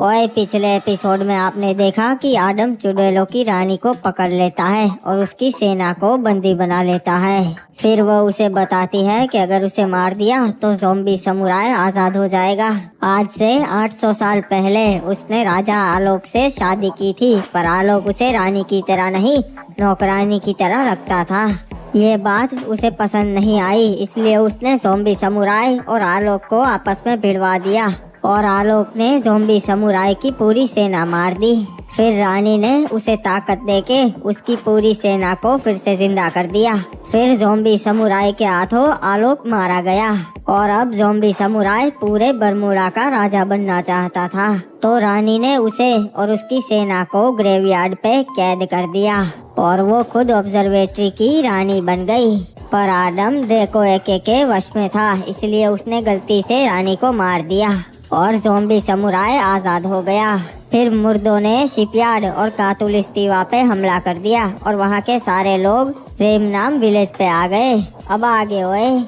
ओए, पिछले एपिसोड में आपने देखा कि आदम चुड़ैलों की रानी को पकड़ लेता है और उसकी सेना को बंदी बना लेता है। फिर वो उसे बताती है कि अगर उसे मार दिया तो ज़ॉम्बी समुराय आजाद हो जाएगा। आज से 800 साल पहले उसने राजा आलोक से शादी की थी, पर आलोक उसे रानी की तरह नहीं, नौकरानी की तरह रखता था। ये बात उसे पसंद नहीं आई, इसलिए उसने ज़ॉम्बी समुराय और आलोक को आपस में भिड़वा दिया और आलोक ने ज़ॉम्बी समुराय की पूरी सेना मार दी। फिर रानी ने उसे ताकत देके उसकी पूरी सेना को फिर से जिंदा कर दिया। फिर ज़ॉम्बी समुराय के हाथों आलोक मारा गया और अब ज़ॉम्बी समुराय पूरे बरमूडा का राजा बनना चाहता था। तो रानी ने उसे और उसकी सेना को ग्रेवयार्ड पे कैद कर दिया और वो खुद ऑब्जर्वेटरी की रानी बन गई। पर आदम ड्रेको एके के वश में था, इसलिए उसने गलती से रानी को मार दिया और ज़ॉम्बी समुराय आजाद हो गया। फिर मुर्दों ने शिपयार्ड और कातुलिस्तीवा पे हमला कर दिया और वहाँ के सारे लोग रेमनाम विलेज पे आ गए। अब आगे हुए।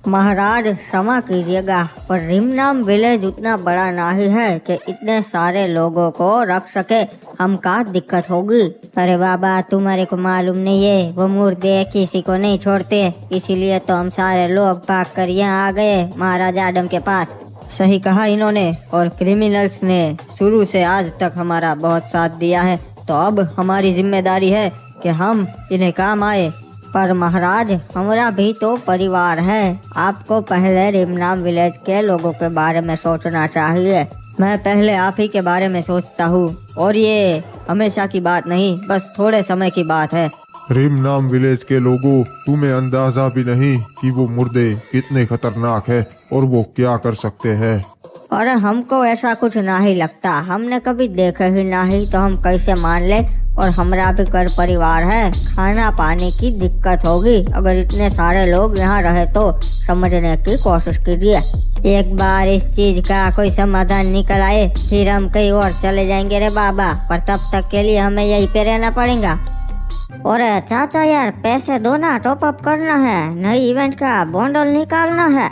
महाराज क्षमा कीजिएगा, पर रिमनाम विलेज उतना बड़ा नहीं है कि इतने सारे लोगों को रख सके। हमका दिक्कत होगी। अरे बाबा, तुम्हारे को मालूम नहीं है, वो मुर्दे किसी को नहीं छोड़ते, इसीलिए तो हम सारे लोग भाग कर यहाँ आ गए महाराजा आदम के पास। सही कहा इन्होंने, और क्रिमिनल्स ने शुरू से आज तक हमारा बहुत साथ दिया है, तो अब हमारी जिम्मेदारी है कि हम इन्हें काम आए। पर महाराज, हमारा भी तो परिवार है। आपको पहले रिमनाम विलेज के लोगों के बारे में सोचना चाहिए। मैं पहले आप ही के बारे में सोचता हूँ, और ये हमेशा की बात नहीं, बस थोड़े समय की बात है। रिमनाम विलेज के लोगों, तुम्हें अंदाजा भी नहीं कि वो मुर्दे कितने खतरनाक है और वो क्या कर सकते हैं। और हमको ऐसा कुछ नहीं लगता, हमने कभी देखा ही नहीं, तो हम कैसे मान ले। और हमारा भी घर परिवार है, खाना पानी की दिक्कत होगी। अगर इतने सारे लोग यहाँ रहे तो समझने की कोशिश कीजिए। एक बार इस चीज का कोई समाधान निकल आए फिर हम कहीं और चले जाएंगे रे बाबा, पर तब तक के लिए हमें यहीं पे रहना पड़ेगा। और चाचा यार, पैसे दो ना, टॉप अप करना है, नई इवेंट का बॉन्डल निकालना है।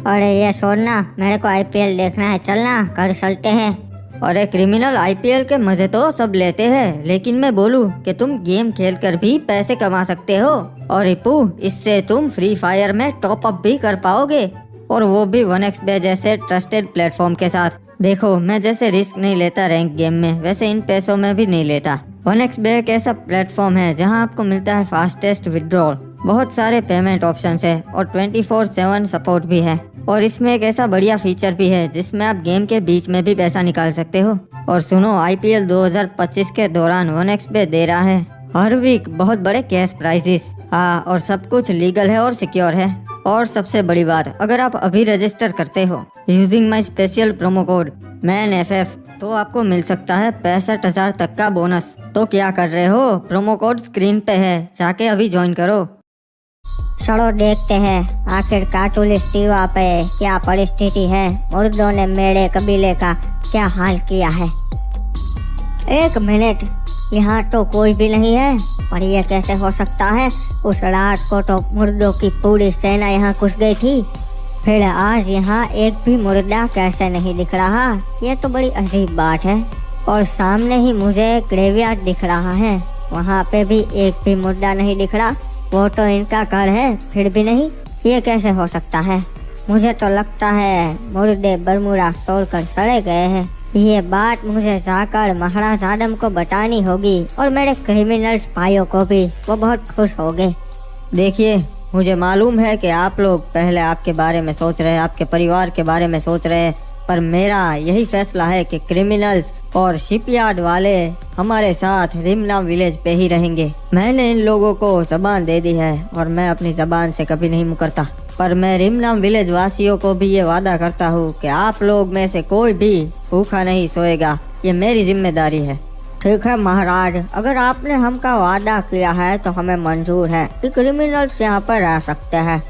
अरे ये छोड़ना, मेरे को आईपीएल देखना है, चलना घर चलते हैं। अरे क्रिमिनल, आईपीएल के मजे तो सब लेते हैं, लेकिन मैं बोलूं कि तुम गेम खेलकर भी पैसे कमा सकते हो। और रिपू, इससे तुम फ्री फायर में टॉप अप भी कर पाओगे, और वो भी 1xBet जैसे ट्रस्टेड प्लेटफॉर्म के साथ। देखो, मैं जैसे रिस्क नहीं लेता रैंक गेम में, वैसे इन पैसों में भी नहीं लेता। 1xBet एक ऐसा प्लेटफॉर्म है जहां आपको मिलता है फास्टेस्ट विड्रॉल, बहुत सारे पेमेंट ऑप्शंस है और 24/7 सपोर्ट भी है। और इसमें एक ऐसा बढ़िया फीचर भी है जिसमें आप गेम के बीच में भी पैसा निकाल सकते हो। और सुनो, आईपीएल 2025 के दौरान 1xBet दे रहा है हर वीक बहुत बड़े कैश प्राइजेस। हाँ, और सब कुछ लीगल है और सिक्योर है। और सबसे बड़ी बात, अगर आप अभी रजिस्टर करते हो using my special promo code MANFF, तो आपको मिल सकता है 65,000 तक का बोनस। तो क्या कर रहे हो, प्रोमो कोड स्क्रीन पे है, जाके अभी ज्वाइन करो। चलो देखते हैं आखिर कातुलिस्तीवा पे क्या परिस्थिति है। मुर्दों ने मेरे कबीले का क्या हाल किया है। एक मिनट, यहाँ तो कोई भी नहीं है, पर यह कैसे हो सकता है। उस रात को तो मुर्दों की पूरी सेना यहाँ घुस गई थी, फिर आज यहाँ एक भी मुर्दा कैसे नहीं दिख रहा। ये तो बड़ी अजीब बात है। और सामने ही मुझे ग्रेवयार्ड दिख रहा है, वहाँ पे भी एक भी मुर्दा नहीं दिख रहा। वो तो इनका घर है, फिर भी नहीं, ये कैसे हो सकता है। मुझे तो लगता है मुर्दे बरमूडा तोड़कर चले गए हैं। ये बात मुझे जाकर महाराज आदम को बतानी होगी और मेरे क्रिमिनल्स भाइयों को भी, वो बहुत खुश होंगे। देखिए, मुझे मालूम है कि आप लोग पहले आपके बारे में सोच रहे हैं, आपके परिवार के बारे में सोच रहे हैं, पर मेरा यही फैसला है कि क्रिमिनल्स और शिपयार्ड वाले हमारे साथ रिमनाम विलेज पे ही रहेंगे। मैंने इन लोगों को जबान दे दी है और मैं अपनी जबान से कभी नहीं मुकरता। पर मैं रिमनाम विलेज वासियों को भी ये वादा करता हूँ कि आप लोग में से कोई भी भूखा नहीं सोएगा। ये मेरी जिम्मेदारी है। ठीक है महाराज, अगर आपने हमका वादा किया है तो हमें मंजूर है कि क्रिमिनल्स यहाँ पर रह सकते हैं।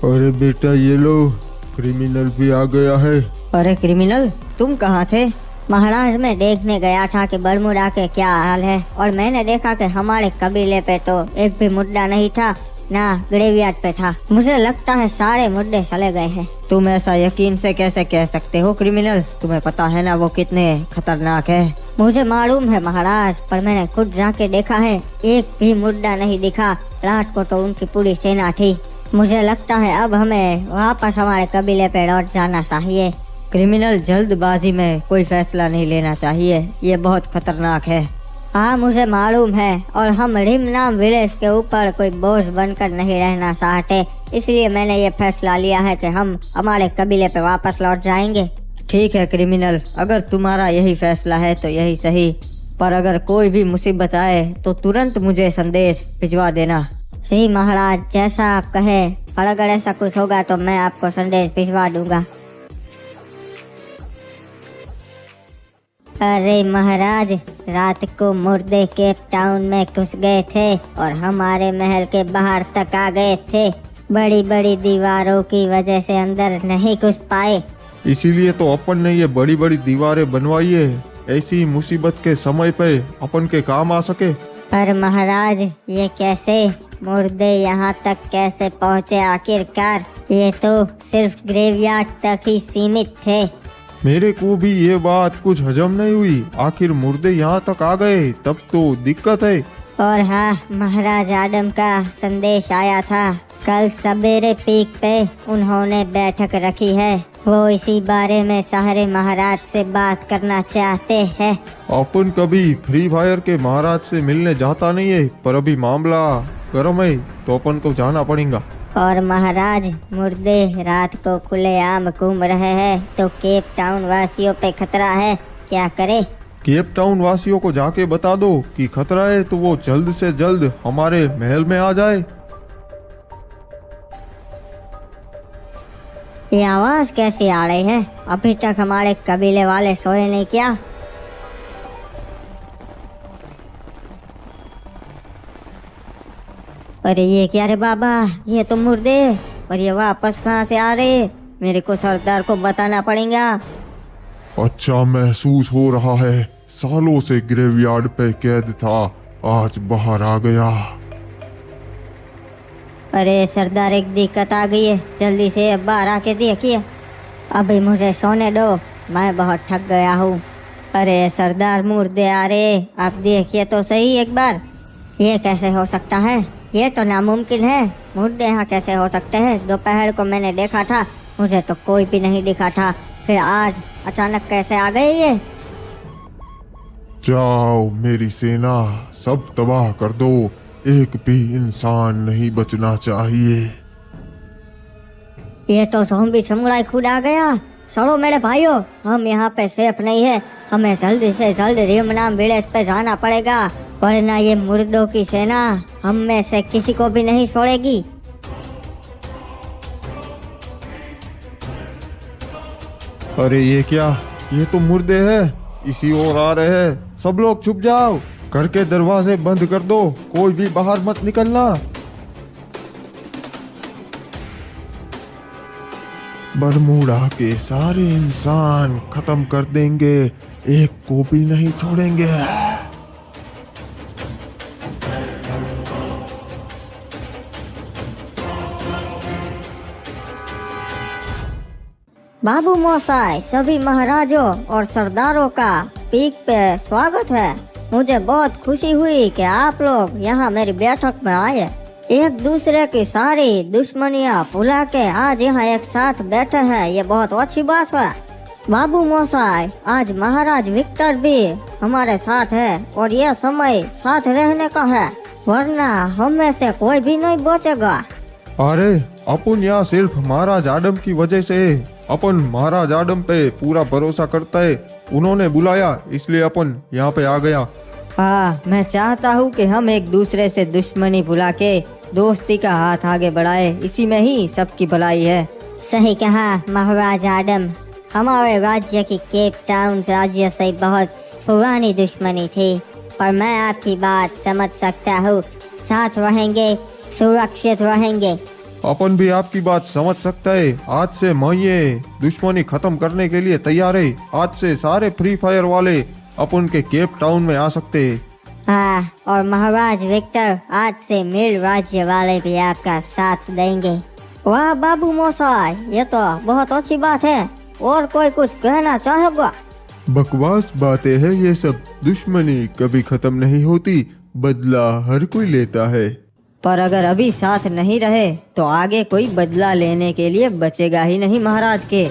अरे बेटा, ये लो, क्रिमिनल भी आ गया है। अरे क्रिमिनल, तुम कहाँ थे? महाराज, मैं देखने गया था कि बरमूडा के क्या हाल है, और मैंने देखा कि हमारे कबीले पे तो एक भी मुर्दा नहीं था, ना ग्रेवयार्ड पे था। मुझे लगता है सारे मुर्दे चले गए हैं। तुम ऐसा यकीन से कैसे कह सकते हो क्रिमिनल? तुम्हें पता है ना वो कितने खतरनाक है। मुझे मालूम है महाराज, पर मैंने खुद जाके देखा है, एक भी मुर्दा नहीं दिखा। रात को तो उनकी पूरी सेना थी। मुझे लगता है अब हमें वापस हमारे कबीले पे लौट जाना चाहिए। क्रिमिनल, जल्दबाजी में कोई फैसला नहीं लेना चाहिए, ये बहुत खतरनाक है। हाँ मुझे मालूम है, और हम रिमनाम विलेज के ऊपर कोई बोझ बनकर नहीं रहना चाहते, इसलिए मैंने ये फैसला लिया है कि हम हमारे कबीले पे वापस लौट जाएंगे। ठीक है क्रिमिनल, अगर तुम्हारा यही फैसला है तो यही सही, पर अगर कोई भी मुसीबत आए तो तुरंत मुझे संदेश भिजवा देना। जी महाराज, जैसा आप कहे, और अगर ऐसा कुछ होगा तो मैं आपको संदेश भिजवा दूंगा। अरे महाराज, रात को मुर्दे केप टाउन में घुस गए थे और हमारे महल के बाहर तक आ गए थे। बड़ी बड़ी दीवारों की वजह से अंदर नहीं घुस पाए। इसीलिए तो अपन ने ये बड़ी बड़ी दीवारें बनवाई है, ऐसी मुसीबत के समय पे अपन के काम आ सके। पर महाराज, ये कैसे? मुर्दे यहाँ तक कैसे पहुँचे आखिरकार? ये तो सिर्फ ग्रेवयार्ड तक ही सीमित थे। मेरे को भी ये बात कुछ हजम नहीं हुई। आखिर मुर्दे यहाँ तक आ गए तब तो दिक्कत है। और हाँ, महाराज आडम का संदेश आया था। कल सवेरे पीक पे उन्होंने बैठक रखी है। वो इसी बारे में सारे महाराज से बात करना चाहते हैं। अपन कभी फ्री फायर के महाराज से मिलने जाता नहीं है, पर अभी मामला गर्म है तो अपन को जाना पड़ेगा। और महाराज, मुर्दे रात को खुलेआम घूम रहे हैं तो केप टाउन वासियों पे खतरा है, क्या करे? केप टाउन वासियों को जाके बता दो कि खतरा है तो वो जल्द से जल्द हमारे महल में आ जाए। ये आवाज कैसी आ रही है? अभी तक हमारे कबीले वाले सोए नहीं क्या? अरे ये क्या रे बाबा, ये तो मुर्दे, और ये वापस कहाँ से आ रहे? मेरे को सरदार को बताना पड़ेगा। अच्छा महसूस हो रहा है, सालों से ग्रेवयार्ड पे कैद था, आज बाहर आ गया। अरे सरदार, एक दिक्कत आ गई है, जल्दी से बाहर आके देखिए। अभी मुझे सोने दो, मैं बहुत थक गया हूँ। अरे सरदार, मुर्दे आ रहे, आप देखिए तो सही एक बार। ये कैसे हो सकता है? ये तो नामुमकिन है। मुर्दे यहाँ कैसे हो सकते हैं? दोपहर को मैंने देखा था, मुझे तो कोई भी नहीं दिखा था, फिर आज अचानक कैसे आ गए ये? जाओ मेरी सेना, सब तबाह कर दो, एक भी इंसान नहीं बचना चाहिए। ये तो ज़ॉम्बी समुराई खुद आ गया। चलो मेरे भाइयों, हम यहाँ पे सेफ नहीं है, हमें जल्दी से जल्द रिमनाम विलेज पे जाना पड़ेगा, वरना ये मुर्दों की सेना हम में से किसी को भी नहीं छोड़ेगी। अरे ये क्या? ये तो मुर्दे हैं, इसी ओर आ रहे हैं। सब लोग छुप जाओ, घर के दरवाजे बंद कर दो, कोई भी बाहर मत निकलना। बरमूडा के सारे इंसान खत्म कर देंगे, एक को भी नहीं छोड़ेंगे। बाबू मोसाई, सभी महाराजों और सरदारों का पीक पे स्वागत है। मुझे बहुत खुशी हुई कि आप लोग यहाँ मेरी बैठक में आए। एक दूसरे की सारी दुश्मनियाँ भुला के आज यहाँ एक साथ बैठे हैं, ये बहुत अच्छी बात है। बाबू मोसाई, आज महाराज विक्टर भी हमारे साथ है और यह समय साथ रहने का है, वरना हम में से कोई भी नहीं बचेगा। अरे अपन यहाँ सिर्फ महाराज आडम की वजह से, अपन महाराज आडम पे पूरा भरोसा करता है, उन्होंने बुलाया इसलिए अपन यहाँ पे आ गया। हाँ, मैं चाहता हूँ कि हम एक दूसरे से दुश्मनी भुला के दोस्ती का हाथ आगे बढ़ाए, इसी में ही सबकी भलाई है। सही कहा महाराज आडम, हमारे राज्य की केप टाउन राज्य से बहुत पुरानी दुश्मनी थी, पर मैं आपकी बात समझ सकता हूँ। साथ रहेंगे, सुरक्षित रहेंगे। अपन भी आपकी बात समझ सकता है। आज से मैं ये दुश्मनी खत्म करने के लिए तैयार है। आज से सारे फ्री फायर वाले अपन के केप टाउन में आ सकते हैं। हाँ, और महाराज विक्टर, आज से मिल राज्य वाले भी आपका साथ देंगे। वाह बाबू मोसाई, ये तो बहुत अच्छी बात है। और कोई कुछ कहना चाहेगा? बकवास बातें हैं ये सब। दुश्मनी कभी खत्म नहीं होती, बदला हर कोई लेता है। पर अगर अभी साथ नहीं रहे तो आगे कोई बदला लेने के लिए बचेगा ही नहीं महाराज के।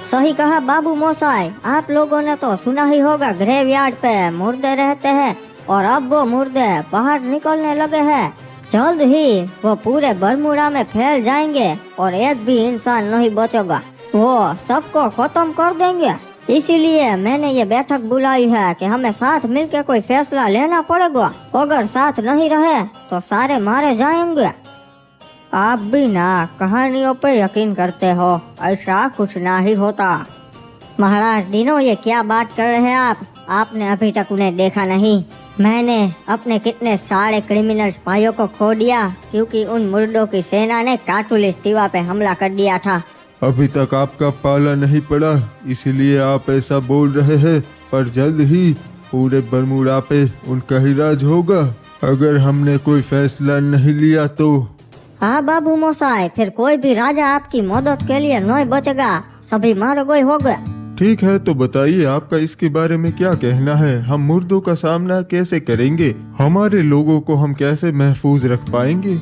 सही कहा बाबू मोसाई। आप लोगों ने तो सुना ही होगा, ग्रेवयार्ड पे मुर्दे रहते हैं और अब वो मुर्दे बाहर निकलने लगे हैं। जल्द ही वो पूरे बरमूडा में फैल जाएंगे और एक भी इंसान नहीं बचेगा। वो सबको खत्म कर देंगे। इसीलिए मैंने ये बैठक बुलाई है कि हमें साथ मिलकर कोई फैसला लेना पड़ेगा। अगर साथ नहीं रहे तो सारे मारे जाएंगे। आप भी ना कहानियों पे यकीन करते हो, ऐसा कुछ ना ही होता। महाराज डिनो, ये क्या बात कर रहे हैं आप? आपने अभी तक उन्हें देखा नहीं। मैंने अपने कितने सारे क्रिमिनल्स भाइयों को खो दिया क्योंकि उन मुर्दों की सेना ने काटुलिस्टिवा पे हमला कर दिया था। अभी तक आपका पाला नहीं पड़ा, इसीलिए आप ऐसा बोल रहे हैं, पर जल्द ही पूरे बरमूडा पे उनका ही राज होगा अगर हमने कोई फैसला नहीं लिया तो। हाँ बाबू मोसाई, फिर कोई भी राजा आपकी मदद के लिए नहीं बचेगा, सभी मारे गए हो गए। ठीक है, तो बताइए आपका इसके बारे में क्या कहना है? हम मुर्दों का सामना कैसे करेंगे? हमारे लोगों को हम कैसे महफूज रख पाएंगे?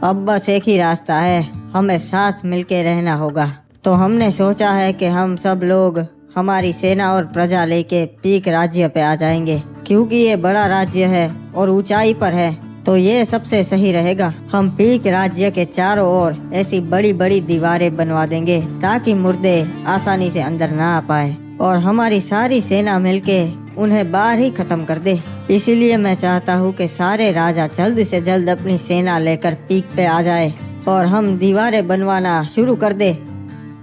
अब बस एक ही रास्ता है, हमें साथ मिलके रहना होगा। तो हमने सोचा है कि हम सब लोग हमारी सेना और प्रजा लेके पीक राज्य पे आ जाएंगे, क्योंकि ये बड़ा राज्य है और ऊंचाई पर है, तो ये सबसे सही रहेगा। हम पीक राज्य के चारों ओर ऐसी बड़ी बड़ी दीवारें बनवा देंगे ताकि मुर्दे आसानी से अंदर ना आ पाए और हमारी सारी सेना मिलके उन्हें बाहर ही खत्म कर दे। इसीलिए मैं चाहता हूँ कि सारे राजा जल्द से जल्द अपनी सेना लेकर पीक पे आ जाए और हम दीवारें बनवाना शुरू कर दे।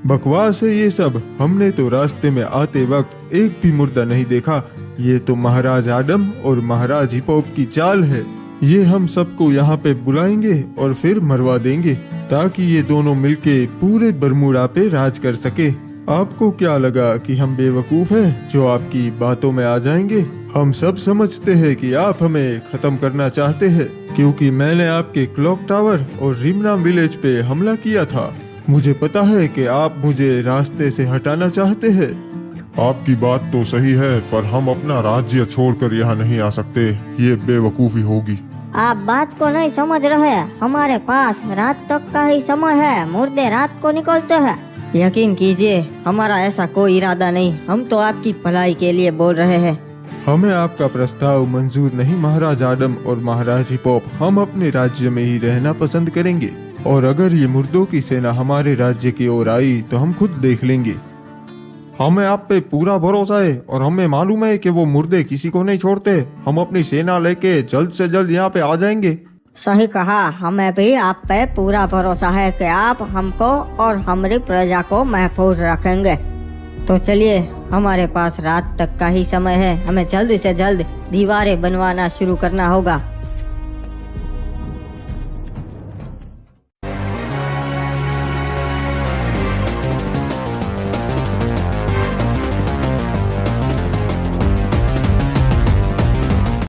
बकवास है ये सब। हमने तो रास्ते में आते वक्त एक भी मुर्दा नहीं देखा। ये तो महाराज आडम और महाराज हिपोप की चाल है। ये हम सबको यहाँ पे बुलाएंगे और फिर मरवा देंगे ताकि ये दोनों मिलके पूरे बरमूडा पे राज कर सके। आपको क्या लगा कि हम बेवकूफ हैं जो आपकी बातों में आ जाएंगे? हम सब समझते हैं कि आप हमें खत्म करना चाहते हैं, क्योंकि मैंने आपके क्लॉक टावर और रिमनाम विलेज पे हमला किया था। मुझे पता है कि आप मुझे रास्ते से हटाना चाहते हैं। आपकी बात तो सही है, पर हम अपना राज्य छोड़कर यहाँ नहीं आ सकते, ये बेवकूफी होगी। आप बात को नहीं समझ रहे। हमारे पास रात तक का ही समय है, मुर्दे रात को निकलते हैं। यकीन कीजिए, हमारा ऐसा कोई इरादा नहीं, हम तो आपकी भलाई के लिए बोल रहे हैं। हमें आपका प्रस्ताव मंजूर नहीं महाराज आडम और महाराज हिपोप। हम अपने राज्य में ही रहना पसंद करेंगे और अगर ये मुर्दों की सेना हमारे राज्य की ओर आई तो हम खुद देख लेंगे। हमें आप पे पूरा भरोसा है और हमें मालूम है कि वो मुर्दे किसी को नहीं छोड़ते। हम अपनी सेना लेके जल्द से जल्द यहाँ पे आ जाएंगे। सही कहा, हमें भी आप पे पूरा भरोसा है कि आप हमको और हमारी प्रजा को महफूज रखेंगे। तो चलिए, हमारे पास रात तक का ही समय है, हमें जल्द से जल्द दीवारें बनवाना शुरू करना होगा